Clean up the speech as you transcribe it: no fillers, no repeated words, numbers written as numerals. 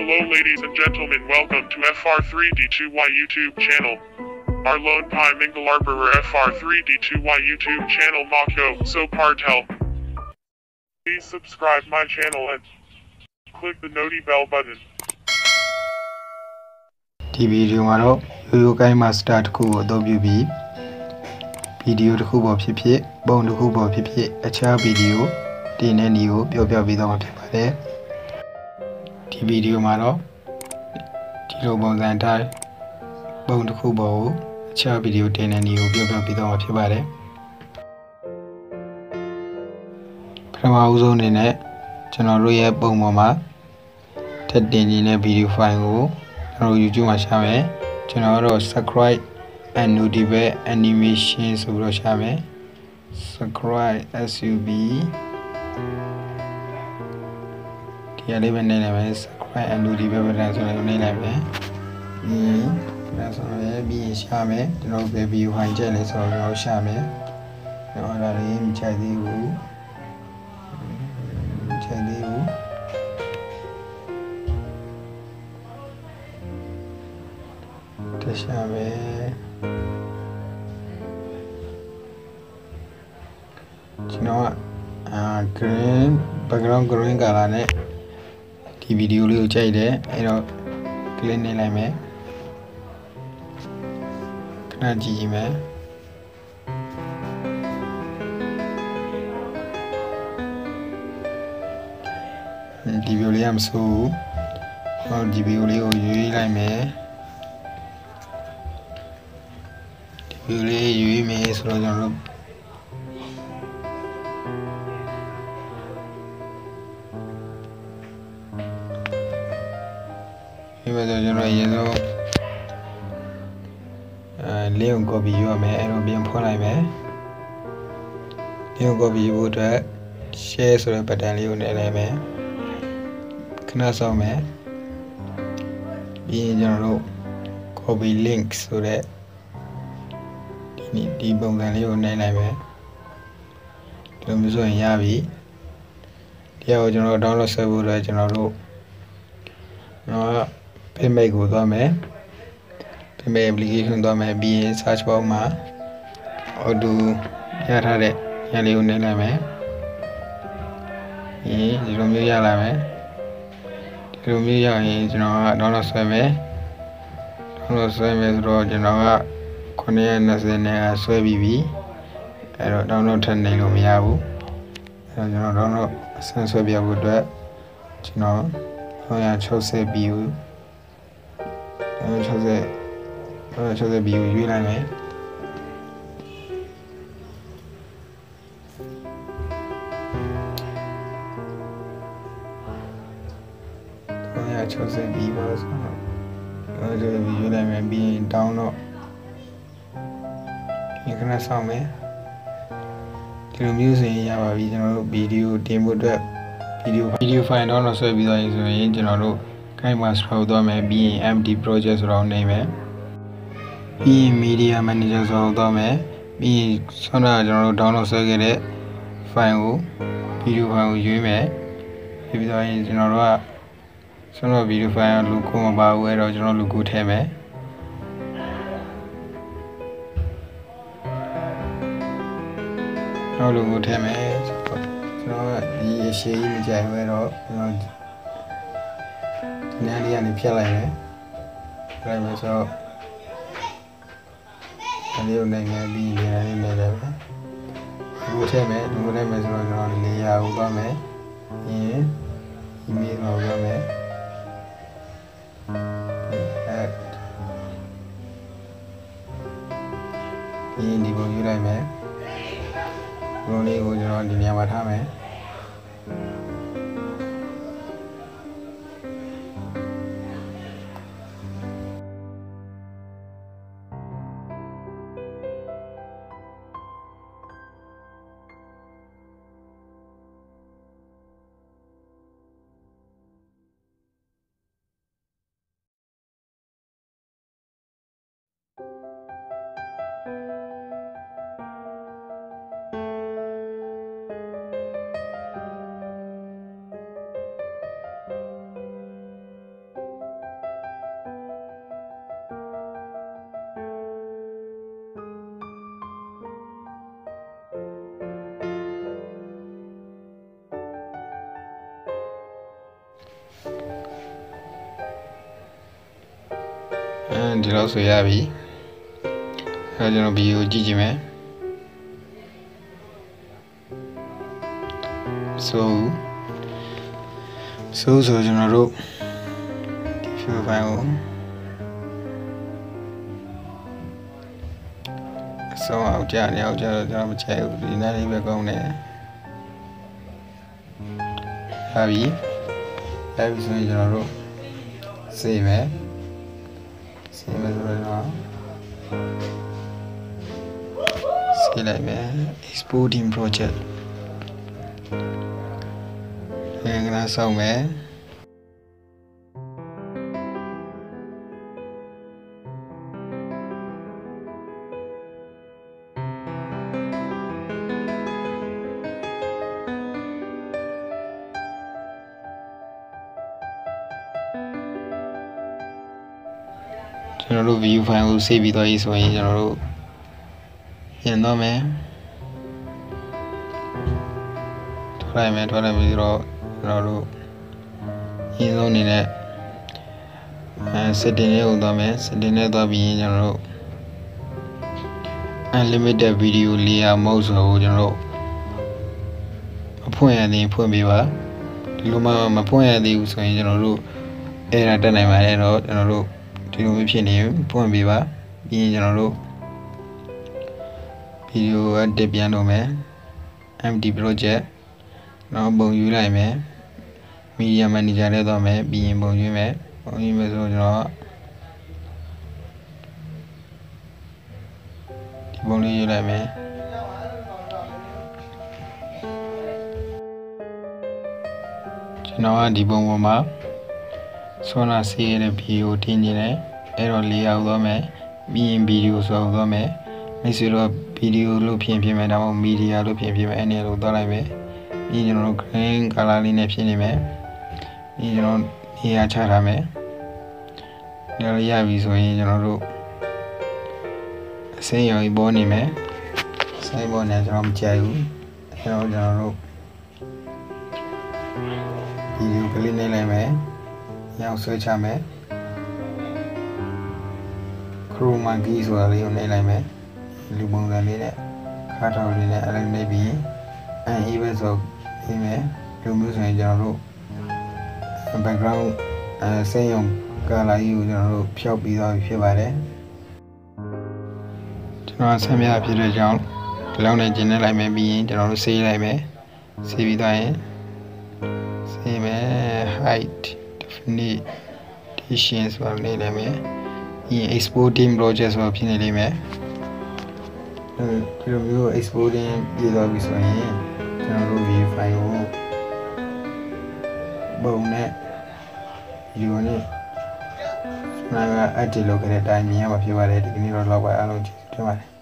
Hello ladies and gentlemen, welcome to FR3D2Y YouTube channel. Our lone pi mingle arbor FR3D2Y YouTube channel Mako, so cartel. Please subscribe my channel and click the noti bell button. ဒီဗီဒီယိုမှာတော့ရိုးရိုး KineMaster တစ်ခုကိုအသုံးပြုပြီးဗီဒီယိုတစ်ခုပေါ်ဖြစ်ဖြစ်ပုံတစ်ခုပေါ်ဖြစ်ဖြစ်အခြားဗီဒီယိုတင်တဲ့နည်းကိုပြောပြပေးသွားမှာဖြစ်ပါတယ်ဒီဗီဒီယိုမှာတော့ဒီလိုပုံစံတိုင်းပုံတစ်ခုပေါ်ကိုအခြားဗီဒီယိုတင်တဲ့နည်းကိုပြောပြပေးသွားမှာဖြစ်ပါတယ်ပထမဦးဆုံးအနေနဲ့ကျွန်တော်တို့ရဲ့ပုံပေါ်မှာထပ်တင်နေတဲ့ဗီဒီယိုဖိုင်ကိုကျွန်တော် YouTube မှာရှာမယ်ကျွန်တော်တို့ subscribe and notify animation ဆိုပြီးတော့ရှာမယ် subscribe sub ဒီအလေးပဲနေလိုက်မယ် subscribe and notify button ဆိုလည်းနေလိုက်မယ်ဒါဆိုရင်ပြီးရှာမယ်ကျွန်တော်ပဲ view ဟိုင်ချက်လဲဆိုတော့ကျွန်တော်ရှာမယ်ကျွန်တော်ဒါလေးမချိုက်သေးဘူးမချိုက်သေးဘူးရှာမယ်ကျွန်တော်ကgreen background green color နဲ့ဒီဗီဒီယိုလေးကိုကြိုက်တယ်အဲ့တော့ click နေလိုက်မယ်ခဏကြည့်ကြည့်မယ်ဒီဗီဒီယိုလေးကမဆိုးဘူးဟောဒီဗီဒီယိုလေးကိုရွေးလိုက်မယ်ဒီလေးရွေးမယ်ဆိုတော့ကျွန်တော်တို့ဒီမှာကျွန်တော်ရေဆုံးလေးကို copy ယူရမယ်အဲ့တော့ပြန်ဖွင့်လိုက်မယ်လေးကို copy ယူဖို့အတွက် share ဆိုတဲ့ button လေးကိုနှိပ်လိုက်မယ်ခဏစောင့်မယ်ပြီးရင်ကျွန်တော်တို့ copy link ဆိုတဲ့ဒီပုံစံလေးကိုနှိပ်လိုက်မယ်ဒီလိုမျိုးဆိုရင်ရပြီဒီဟာကိုကျွန်တော် download ဆက်ဖို့အတွက်ကျွန်တော်တို့payment ကိုသွားမယ် payment application သွားမယ်ပြီးရင် search box မှာ auto ရထားတဲ့ညလေးကိုနှိပ်လိုက်မယ်ဒီလိုမျိုးရလာမယ်ဒီလိုမျိုးရရင်ကျွန်တော်က download ဆက်မယ် download ဆက်မယ်ဆိုတော့ကျွန်တော်က920နဲ့ဆွဲပြီးပြီအဲ့တော့ download ထပ်နေလို့မရဘူးအဲ့တော့ကျွန်တော် download ဆန်းဆွဲပြဖို့အတွက်ကျွန်တော်360 view 360 view ရွေးလိုက်မယ်360 view ပါဆိုတော့ဒီဗီဒီယိုလိုက်မယ်ပြီးရင် downloadဒီခဏဆောင်မယ်ဒီလိုမျိုးဆိုရင်ရပါပြီကျွန်တော်တို့ဗီဒီယိုတင်ဖို့အတွက်ဗီဒီယိုဖိုင်တော့ဆွဲပြီးသွားရင်ဆိုရင်ကျွန်တော်တို့ KineMaster ကိုသွားမယ်ပြီးရင် empty project ဆိုတော့နေမယ်ပြီးရင် media manager ဆိုတော့သွားမယ်ပြီးရင်ဆောင်းတာကျွန်တော်တို့ download ဆွဲခဲ့တဲ့ file ကိုဗီဒီယိုဖိုင်ကိုရွေးမယ်ပြီးသွားရင်ကျွန်တော်တို့ကဆောင်းတော့ဗီဒီယိုဖိုင်က logo မပါဘူးအဲ့တော့ကျွန်တော် logo ထည့်မယ်နောက်လိုကိုထည့်မယ်ကျွန်တော်ကဒီအရှိကြီးမကြိုက်ဘူးတော့ကျွန်တော်ဒီနားလေးကနေဖြတ်လိုက်မယ်ဖြတ်လိုက်မယ်ဆိုတော့ဒီလိုနိုင်မယ်ပြီးနေရာလေးနေတယ်ပဲဒီကိုထည့်မယ်ဒီကိုထည့်မယ်ဆိုတော့ကျွန်တော်ဒီနေရာကိုသွားမယ်ပြီးရင် email ကိုသွားမယ်ပြီးရင်ဒီကိုယူလိုက်မယ်ဒီလိုလေးကိုကျွန်တော်ဒီနေရာမှာထားမယ် ဒီလောက်ဆိုရပြီအဲကျွန်တော်ဗီဒီယိုကြည့်ကြည့်မယ်ဆိုကျွန်တော်တို့ဒီ view file ကိုဆိုအောင်ကြာနေအောင်ကြာတော့ကျွန်တော်မချဲဘူးဒီနားလေးပဲကောင်းတယ်ဟာပြီဆိုရင်ကျွန်တော်တို့စေမယ်ဆိုတော့စေလိုက်မယ် exporting project ငါဆောက်မယ်ကျွန်တော်တို့ view file ကို save ပြီးတော့ရေးဆိုရင်ကျွန်တော်တို့ပြင်တော့မယ်ထွက်လိုက်ပြီးတော့ကျွန်တော်တို့ရင်းဆုံးနေတဲ့setting လေးကိုသွားမယ် setting နဲ့သွားပြီးရင်ကျွန်တော်တို့ unlimited video layer mode ဆိုတော့ကျွန်တော်တို့အဖွင့်ရသေးဖွင့်ပေးပါဒီလိုမှမဖွင့်ရသေးဘူးဆိုရင်ကျွန်တော်တို့error တက်နိုင်ပါတယ်တော့ကျွန်တော်တို့ဒီလိုမျိုးဖြစ်နေဖွင့်ပေးပါပြီးရင်ကျွန်တော်တို့ဗီဒီယိုတက်ပြန်တော့မယ် empty project နောက်ပုံယူလိုက်မယ် media manager ထဲသွားမယ်ပြီးရင်ပုံယူမယ်ဆိုကျွန်တော်ဒီပုံလေးယူလိုက်မယ်ကျွန်တော်ကဒီပုံပေါ်မှာဆွမ်းလာစေးရတဲ့ဗီဒီယိုတင်နေတယ်အဲ့တော့လေးရောက်သွားမယ်ပြီးရင်ဗီဒီယိုဆိုသွားမယ်မိတ်ဆွေတို့ဗီဒီယိုလို့ပြင်မယ်ဒါမှမဟုတ်မီဒီယာလို့ပြင်မယ်အဲ့နေရာလို့သွားလိုက်မယ်ပြီးကျွန်တော်တို့ green color လေးနဲ့ပြင်နေမယ်ပြီးကျွန်တော်နေရာချထားမယ်ဒါရပြီဆိုရင်ကျွန်တော်တို့အစိမ်းရောင်ပေါ်နေမယ်စိမ်းပေါ်နေကျွန်တော်မကြိုက်ဘူးအဲ့တော့ကျွန်တော်တို့ဗီဒီယိုကလေးနဲ့လိုက်မယ်ရောက်ဆွဲချမယ် chroma key ဆိုတာလေးကိုနှိပ်လိုက်မယ်လူပုံစံလေးနဲ့ခါထောက်လေးနဲ့အဲ့လိုနှိပ်ပြီးeven ဆိုပြီးမယ်လူမျိုးဆိုရင်ကျွန်တော်တို့ background စိမ်းရုံ color ကြီးကိုကျွန်တော်တို့ဖြောက်ပြီးသွားပြီဖြစ်ပါတယ်ကျွန်တော်ဆမ်းပြဖြစ်တဲ့ကြောင့်ဒီလောက်နဲ့ကျင်းနေလိုက်မယ်ပြီးရင်ကျွန်တော်တို့ဆေးလိုက်မယ်ဆေးပြီးသွားရင်ဆေးမယ် height definition ဆိုတာနေလိုက်မယ်ပြီးရင် exporting project ဆိုတာဖြစ်နေလိမ့်မယ်ဒီလိုမျိုး exporting ပြီးသွားပြီဆိုရင်ကျွန်တော်တို့ view file ကိုပုံနဲ့ဒီလိုနဲ့ကျွန်တော်က edit လုပ်ခဲ့တဲ့အတိုင်းမြင်ရမှာဖြစ်ပါတယ်ဒီကနေ့တော့လောက်ပါအားလုံးကျေးဇူးတင်ပါတယ်